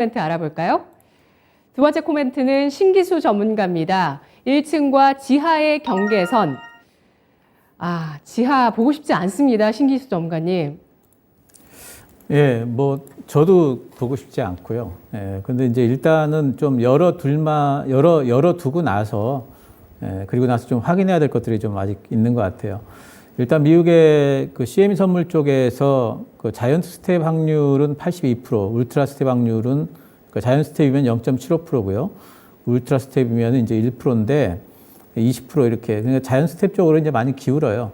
코멘트 알아볼까요? 두 번째 코멘트는 신기수 전문가입니다. 1층과 지하의 경계선. 지하 보고 싶지 않습니다. 신기수 전문가님. 예, 뭐 저도 보고 싶지 않고요. 예, 근데 이제 일단은 좀 열어두고 나서 그리고 나서 좀 확인해야 될 것들이 좀 아직 있는 것 같아요. 일단 미국의 그 CME 선물 쪽에서 그 자이언트 스텝 확률은 82%, 울트라 스텝 확률은 그 자이언트 스텝이면 0.75%고요. 울트라 스텝이면 이제 1%인데 20% 이렇게. 그러니까 자이언트 스텝 쪽으로 이제 많이 기울어요.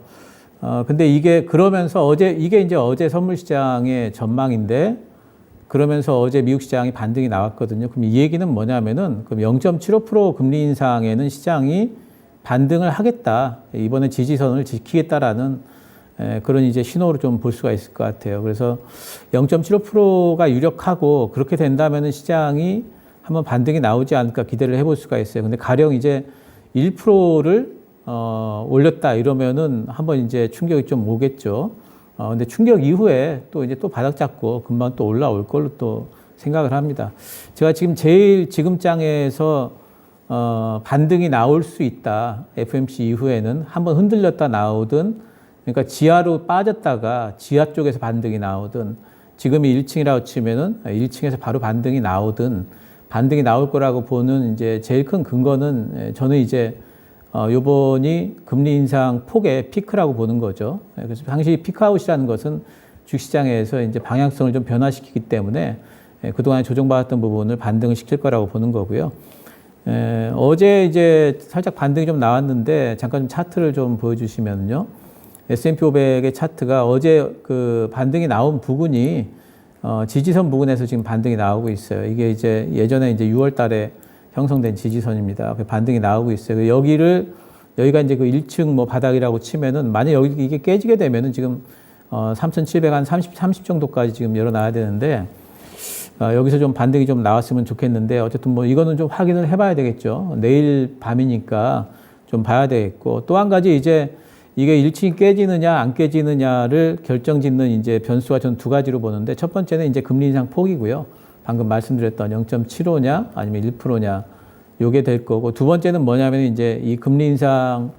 근데 이게 그러면서 이게 이제 어제 선물 시장의 전망인데 그러면서 어제 미국 시장이 반등이 나왔거든요. 그럼 이 얘기는 뭐냐면은 그럼 0.75% 금리 인상에는 시장이 반등을 하겠다. 이번에 지지선을 지키겠다라는 그런 이제 신호로 좀 볼 수가 있을 것 같아요. 그래서 0.75%가 유력하고 그렇게 된다면은 시장이 한번 반등이 나오지 않을까 기대를 해볼 수가 있어요. 근데 가령 이제 1%를 올렸다 이러면은 한번 이제 충격이 좀 오겠죠. 근데 충격 이후에 또 이제 또 바닥 잡고 금방 또 올라올 걸로 또 생각을 합니다. 제가 지금 제일 지금 장에서 반등이 나올 수 있다. FMC 이후에는 한번 흔들렸다 나오든, 그러니까 지하로 빠졌다가 지하 쪽에서 반등이 나오든, 지금이 1층이라고 치면은 1층에서 바로 반등이 나오든, 반등이 나올 거라고 보는 이제 제일 큰 근거는 저는 이제 요번이 금리 인상 폭의 피크라고 보는 거죠. 그래서 당시 피크아웃이라는 것은 주식시장에서 이제 방향성을 좀 변화시키기 때문에 그동안에 조정받았던 부분을 반등을 시킬 거라고 보는 거고요. 어제 이제 살짝 반등이 좀 나왔는데 잠깐 좀 차트를 좀 보여주시면요. S&P 500의 차트가 어제 그 반등이 나온 부분이 지지선 부분에서 지금 반등이 나오고 있어요. 이게 이제 예전에 이제 6월 달에 형성된 지지선입니다. 반등이 나오고 있어요. 여기가 이제 그 1층 뭐 바닥이라고 치면은 만약 여기 이게 깨지게 되면은 지금 3,700 한 30 정도까지 지금 열어놔야 되는데 여기서 좀 반등이 좀 나왔으면 좋겠는데 어쨌든 뭐 이거는 좀 확인을 해봐야 되겠죠. 내일 밤이니까 좀 봐야 되겠고 또 한 가지 이제 이게 1층이 깨지느냐 안 깨지느냐를 결정짓는 이제 변수가 저는 두 가지로 보는데 첫 번째는 이제 금리 인상 폭이고요. 방금 말씀드렸던 0.75냐 아니면 1%냐 요게 될 거고 두 번째는 뭐냐면 이제 이 금리 인상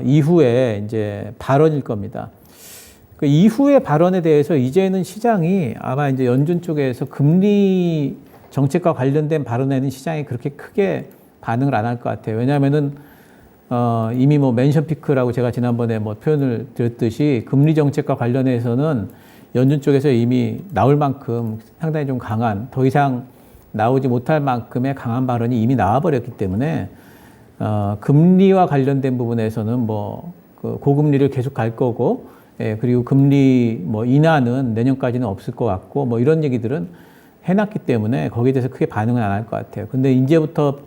이후에 이제 발언일 겁니다. 그 이후의 발언에 대해서 이제는 시장이 아마 이제 연준 쪽에서 금리 정책과 관련된 발언에는 시장이 그렇게 크게 반응을 안 할 것 같아요. 왜냐하면은 이미 뭐 멘션 피크라고 제가 지난번에 뭐 표현을 드렸듯이 금리 정책과 관련해서는 연준 쪽에서 이미 나올 만큼 상당히 좀 강한, 더 이상 나오지 못할 만큼의 강한 발언이 이미 나와버렸기 때문에 금리와 관련된 부분에서는 뭐 그 고금리를 계속 갈 거고, 그리고 금리 뭐 인하는 내년까지는 없을 것 같고, 뭐 이런 얘기들은 해놨기 때문에 거기에 대해서 크게 반응은 안 할 것 같아요. 근데 이제부터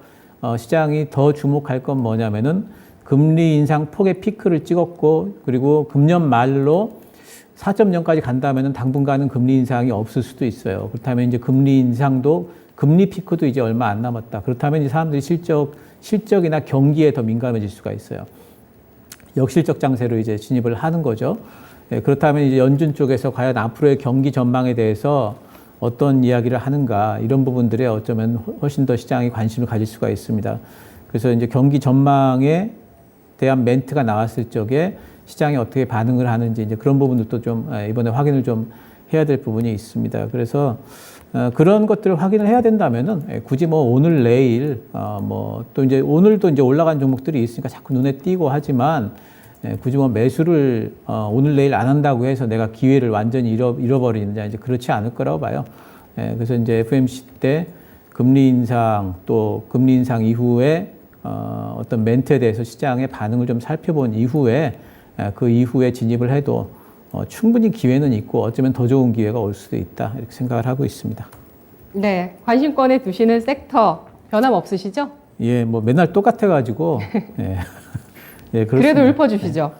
시장이 더 주목할 건 뭐냐면은 금리 인상 폭의 피크를 찍었고, 그리고 금년 말로 4.0까지 간다면은 당분간은 금리 인상이 없을 수도 있어요. 그렇다면 이제 금리 인상도 금리 피크도 이제 얼마 안 남았다. 그렇다면 이제 사람들이 실적이나 경기에 더 민감해질 수가 있어요. 역실적 장세로 이제 진입을 하는 거죠. 그렇다면 이제 연준 쪽에서 과연 앞으로의 경기 전망에 대해서 어떤 이야기를 하는가 이런 부분들에 어쩌면 훨씬 더 시장이 관심을 가질 수가 있습니다. 그래서 이제 경기 전망에 대한 멘트가 나왔을 적에 시장이 어떻게 반응을 하는지 이제 그런 부분들도 좀 이번에 확인을 좀 해야 될 부분이 있습니다. 그래서 그런 것들을 확인을 해야 된다면은 굳이 뭐 오늘 내일 뭐 또 이제 오늘도 이제 올라간 종목들이 있으니까 자꾸 눈에 띄고 하지만 굳이 뭐 매수를 오늘 내일 안 한다고 해서 내가 기회를 완전히 잃어버리느냐 이제 그렇지 않을 거라고 봐요. 그래서 이제 FMC 때 금리 인상 또 금리 인상 이후에 어떤 멘트에 대해서 시장의 반응을 좀 살펴본 이후에 그 이후에 진입을 해도 충분히 기회는 있고 어쩌면 더 좋은 기회가 올 수도 있다 이렇게 생각을 하고 있습니다. 네, 관심권에 두시는 섹터 변함없으시죠? 예, 뭐 맨날 똑같아가지고 예, 예, 그래도 읊어주시죠.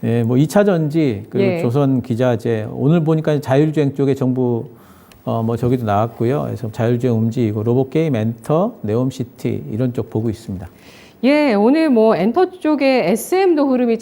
예, 뭐 2차 전지 그리고 조선 기자재 오늘 보니까 자율주행 쪽에 정부 뭐 저기도 나왔고요. 그래서 자율주행 움직이고 로봇 게임 엔터, 네옴시티 이런 쪽 보고 있습니다. 예, 오늘 뭐 엔터 쪽에 SM도 흐름이